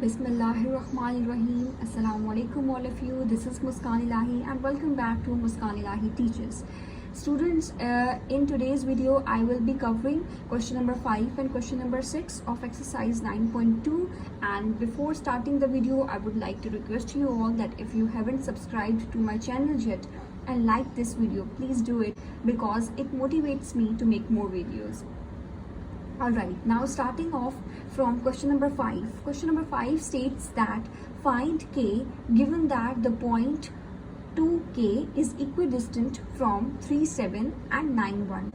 Bismillahirrahmanirrahim. Assalamu alaikum all of you. This is Muskan Ilahi and welcome back to Muskan Ilahi Teachers. Students, in today's video I will be covering question number 5 and question number 6 of exercise 9.2, and before starting the video I would like to request you all that if you haven't subscribed to my channel yet and like this video, please do it because it motivates me to make more videos. Alright, now starting off from question number 5. Question number 5 states that find k given that the point 2k is equidistant from 3, 7 and 9, 1.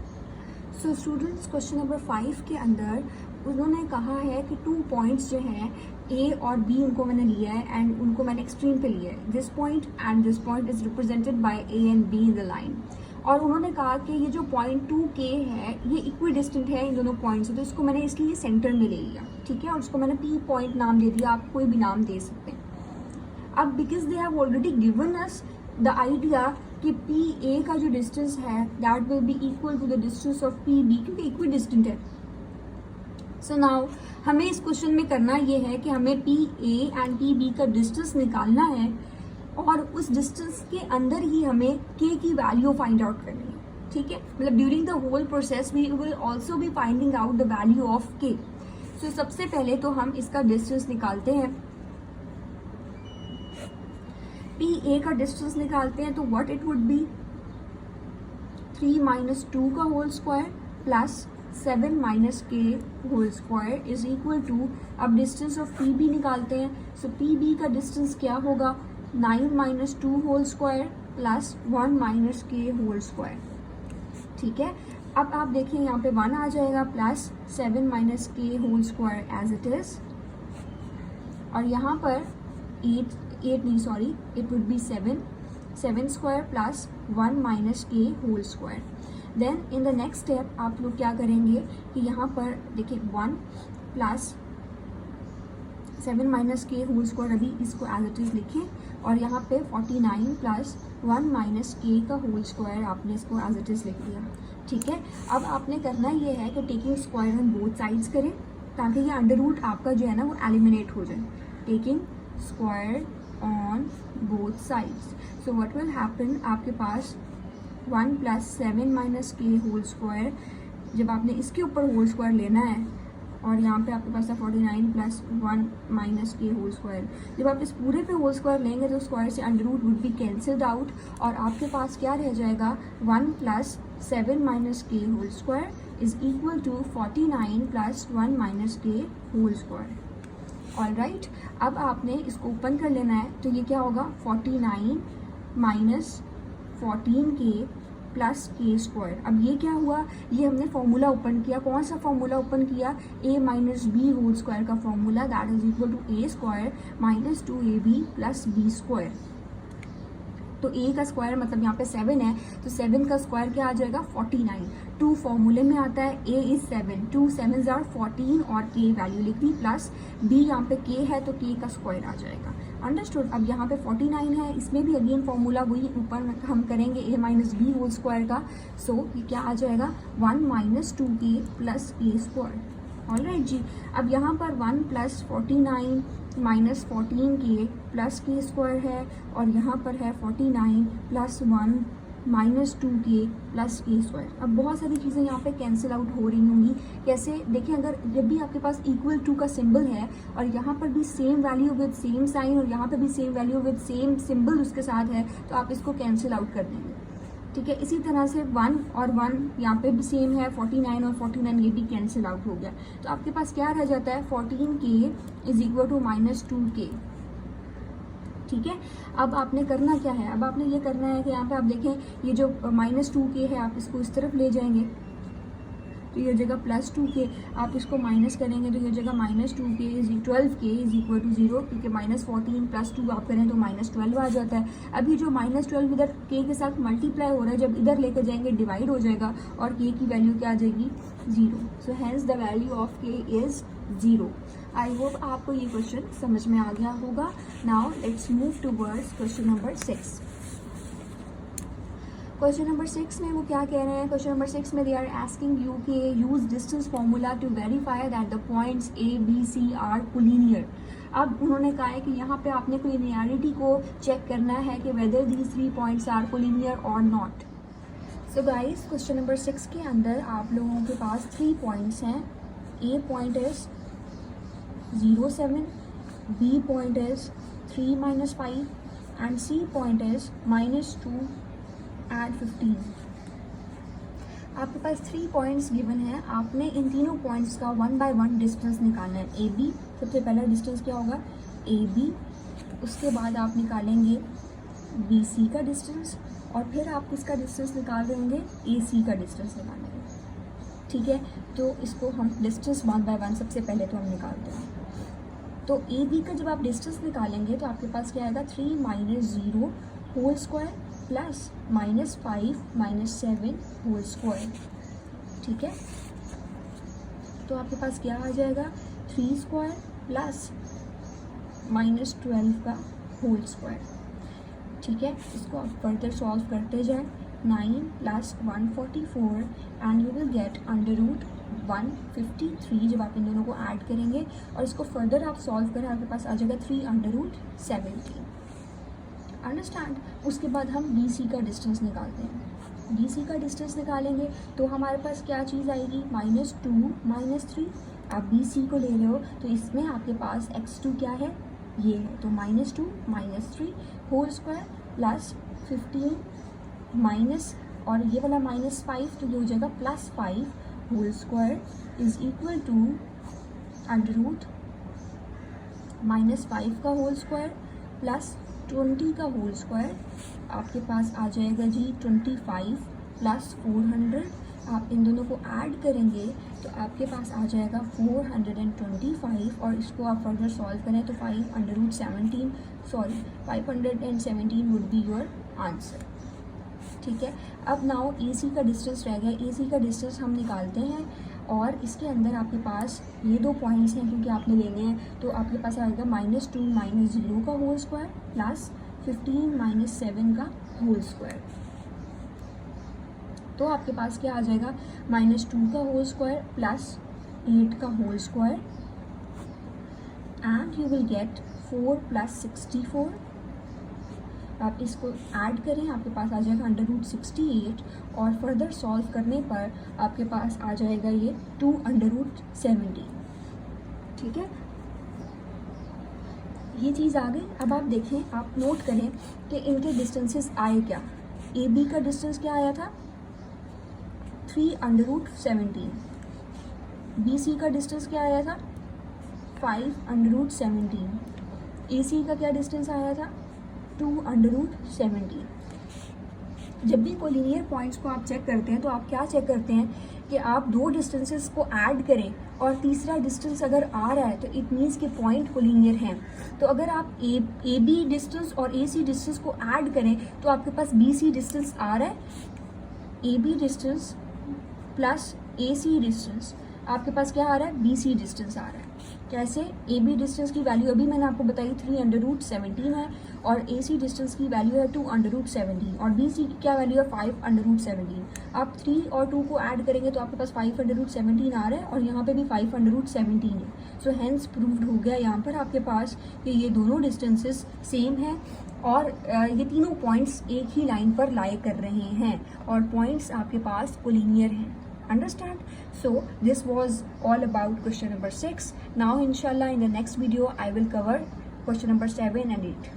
So students, question number 5 के अंदर उन्होंने कहा है कि 2 points जो हैं A और B उनको मैंने लिया है एंड उनको मैंने एक्सट्रीम पे लिया है. This point and this point is represented by A and B in the line. और उन्होंने कहा कि ये जो पॉइंट 2k है ये इक्विडिस्टेंट है इन दोनों पॉइंट से, तो इसको मैंने इसलिए सेंटर में ले लिया. ठीक है, और इसको मैंने P पॉइंट नाम दे दिया. आप कोई भी नाम दे सकते हैं. अब because they have already given us the idea कि पी ए का जो डिस्टेंस है that will be equal to the distance of P B, क्योंकि इक्विडिस्टेंट है. सो नाउ हमें इस क्वेश्चन में करना ये है कि हमें P A and P B का डिस्टेंस निकालना है और उस डिस्टेंस के अंदर ही हमें के की वैल्यू फाइंड आउट करनी है. ठीक है, मतलब during the whole process we will also be finding out the value of K. So सबसे पहले तो हम इसका डिस्टेंस निकालते हैं. पी ए का डिस्टेंस निकालते हैं तो what it would be 3 minus 2 का होल स्क्वायर प्लस 7 माइनस के whole square is equal to, अब डिस्टेंस ऑफ पी बी निकालते हैं. सो पी बी का डिस्टेंस क्या होगा 9 minus 2 whole square plus 1 minus के होल स्क्वायर. ठीक है, अब आप देखिए यहाँ पे 1 आ जाएगा प्लस 7 माइनस के whole square as it is, और यहाँ पर 8 नहीं sorry it would be 7 square plus 1 minus के whole square. Then in the next step आप लोग क्या करेंगे कि यहाँ पर देखिए 1 प्लस 7 माइनस के होल स्क्वायर, अभी इसको एज इट इज लिखें, और यहाँ पे 49 प्लस 1 माइनस के का होल स्क्वायर आपने इसको एज इट इज लिख दिया. ठीक है, अब आपने करना ये है कि taking square on both sides करें ताकि ये अंडर रूट आपका जो है ना वो एलिमिनेट हो जाए. Taking square on both sides, so what will happen, आपके पास 1 प्लस 7 माइनस के होल स्क्वायर, जब आपने इसके ऊपर होल स्क्वायर लेना है, और यहाँ पे आपके पास है 49 प्लस 1 माइनस के होल स्क्वायर. जब आप इस पूरे पे होल स्क्वायर लेंगे तो स्क्वायर से under root would be cancelled out और आपके पास क्या रह जाएगा 1 प्लस 7 माइनस के whole square is equal to 49 plus 1 minus के होल स्क्वायर. ऑल राइट, अब आपने इसको ओपन कर लेना है तो ये क्या होगा 49 माइनस 14 के प्लस के स्क्वायर. अब ये क्या हुआ, ये हमने फॉर्मूला ओपन किया. कौन सा फॉर्मूला ओपन किया, A minus B whole square का formula, that is equal to A square minus 2ab plus B square. तो ए का स्क्वायर मतलब यहाँ पे 7 है तो 7 का स्क्वायर क्या आ जाएगा 49. 2 फॉर्मूले में आता है, ए इज 7, 2 7s आर 14 और के वैल्यू लिख दी, प्लस बी यहाँ पे के है तो के का स्क्वायर आ जाएगा. अंडरस्टूड. अब यहाँ पे 49 है, इसमें भी अगेन फॉर्मूला वही ऊपर हम करेंगे ए माइनस बी होल स्क्वायर का. सो ये क्या आ जाएगा 1 माइनस 2k प्लस के स्क्वायर. ऑल राइट जी, अब यहाँ पर 1 प्लस 49 माइनस 14k प्लस के स्क्वायर है, और यहाँ पर है 49 प्लस 1 माइनस 2k प्लस के स्क्वायर. अब बहुत सारी चीज़ें यहाँ पे कैंसिल आउट हो रही होंगी. कैसे देखिए, अगर जब भी आपके पास इक्वल टू का सिंबल है और यहाँ पर भी same value with same sign और यहाँ पर भी same value with same symbol उसके साथ है तो आप इसको कैंसिल आउट कर देंगे. ठीक है, इसी तरह से 1 और 1 यहाँ पे भी सेम है, 49 और 49 ये भी कैंसिल आउट हो गया. तो आपके पास क्या रह जाता है 14k is equal to minus 2k. ठीक है, अब आपने करना क्या है, अब आपने ये करना है कि यहाँ पे आप देखें ये जो माइनस 2k है आप इसको इस तरफ ले जाएंगे तो ये जगह प्लस 2k, आप इसको माइनस करेंगे तो ये जगह minus 2k is 12k is equal to 0, क्योंकि माइनस 14 प्लस 2 आप करें तो माइनस 12 आ जाता है. अभी जो माइनस 12 इधर k के साथ मल्टीप्लाई हो रहा है, जब इधर लेकर जाएंगे डिवाइड हो जाएगा और k की वैल्यू क्या आ जाएगी 0. So hence the value of k is 0. I hope आपको ये क्वेश्चन समझ में आ गया होगा. Now let's move towards question number 6. Question number 6 में वो क्या कह रहे हैं, क्वेश्चन नंबर 6 में दे आर आस्किंग यू के use distance formula to verify that the points A B C are collinear. अब उन्होंने कहा है कि यहाँ पे आपने कोलिनियरिटी को चेक करना है कि whether these 3 points are collinear और not. So guys question number 6 के अंदर आप लोगों के पास 3 पॉइंट्स हैं। A point is 0, 7, B point is 3 - 5 and C point is -2 and 15। आपके पास 3 पॉइंट्स गिवन हैं। आपने इन तीनों पॉइंट्स का 1 बाय 1 डिस्टेंस निकालना है। ए बी, सबसे पहला डिस्टेंस क्या होगा, ए बी। उसके बाद आप निकालेंगे बी सी का डिस्टेंस और फिर आप किसका डिस्टेंस निकाल रहे होंगे, ए सी का डिस्टेंस निकालेंगे। ठीक है, तो इसको हम डिस्टेंस 1 बाय 1 सबसे पहले तो हम निकालते हैं। तो ए बी का जब आप डिस्टेंस निकालेंगे तो आपके पास क्या आएगा, 3 - 0 whole square plus -5 - 7 whole square. ठीक है, तो आपके पास क्या आ जाएगा, 3 स्क्वायर प्लस -12 का होल स्क्वायर। ठीक है, इसको आप फर्दर सॉल्व करते जाएं। 9 + 144 एंड यू विल गेट √153 जब आप इन दोनों को ऐड करेंगे और इसको फर्दर आप सॉल्व करें, आपके पास आ जाएगा 3√17। अंडरस्टैंड। उसके बाद हम बी सी का डिस्टेंस निकालते हैं। बी सी का डिस्टेंस निकालेंगे तो हमारे पास क्या चीज़ आएगी, -2 - 3। आप बी सी को ले रहे हो तो इसमें आपके पास x2 क्या है, ये है, तो -2 - 3 होल स्क्वायर प्लस 15 माइनस और ये वाला -5 तो ये हो जाएगा +5 whole square is equal to √-5 का होल स्क्वायर प्लस 20 का होल स्क्वायर। आपके पास आ जाएगा जी 25 + 400। आप इन दोनों को ऐड करेंगे तो आपके पास आ जाएगा 425 और इसको आप फर्दर सॉल्व करें तो 517 वुड बी योर आंसर। ठीक है, अब नाउ ए सी का डिस्टेंस रह गया। ए सी का डिस्टेंस हम निकालते हैं और इसके अंदर आपके पास ये 2 पॉइंट्स हैं क्योंकि आपने लेने हैं, तो आपके पास आएगा -2 - 0 का होल स्क्वायर प्लस 15 - 7 का होल स्क्वायर। तो आपके पास क्या आ जाएगा, -2 का होल स्क्वायर प्लस 8 का whole square and you will get 4 + 64। आप इसको ऐड करें, आपके पास आ जाएगा √68 और फर्दर सॉल्व करने पर आपके पास आ जाएगा ये 2√70। ठीक है, ये चीज़ आ गई। अब आप देखें, आप नोट करें कि इनके डिस्टेंसेस आए क्या। ए बी का डिस्टेंस क्या आया था, 3√17। बी सी का डिस्टेंस क्या आया था, 5√17। ए सी का क्या डिस्टेंस आया था, 2√17। जब भी कोलिनियर पॉइंट्स को आप चेक करते हैं तो आप क्या चेक करते हैं कि आप 2 डिस्टेंसेस को ऐड करें और तीसरा डिस्टेंस अगर आ रहा है तो इट मीन्स कि पॉइंट कोलिनियर हैं। तो अगर आप ए बी डिस्टेंस और ए सी डिस्टेंस को ऐड करें तो आपके पास बी सी डिस्टेंस आ रहा है, A B distance plus A C distance आपके पास क्या आ रहा है, बी सी डिस्टेंस आ रहा है। कैसे, ए बी डिस्टेंस की वैल्यू अभी मैंने आपको बताई 3√17 है और ए सी डिस्टेंस की वैल्यू है 2√17 और बी सी की क्या वैल्यू है 5√17। आप 3 और 2 को ऐड करेंगे तो आपके पास 5√17 आ रहा है और यहाँ पे भी 517 है। सो हैंस प्रूव्ड हो गया यहाँ पर आपके पास कि ये दोनों डिस्टेंसेस सेम हैं और ये तीनों पॉइंट्स एक ही लाइन पर लाई कर रहे हैं और पॉइंट्स आपके पास कोलिनियर हैं। Understand? So this was all about question number 6. Now inshallah in the next video I will cover question number 7 and 8.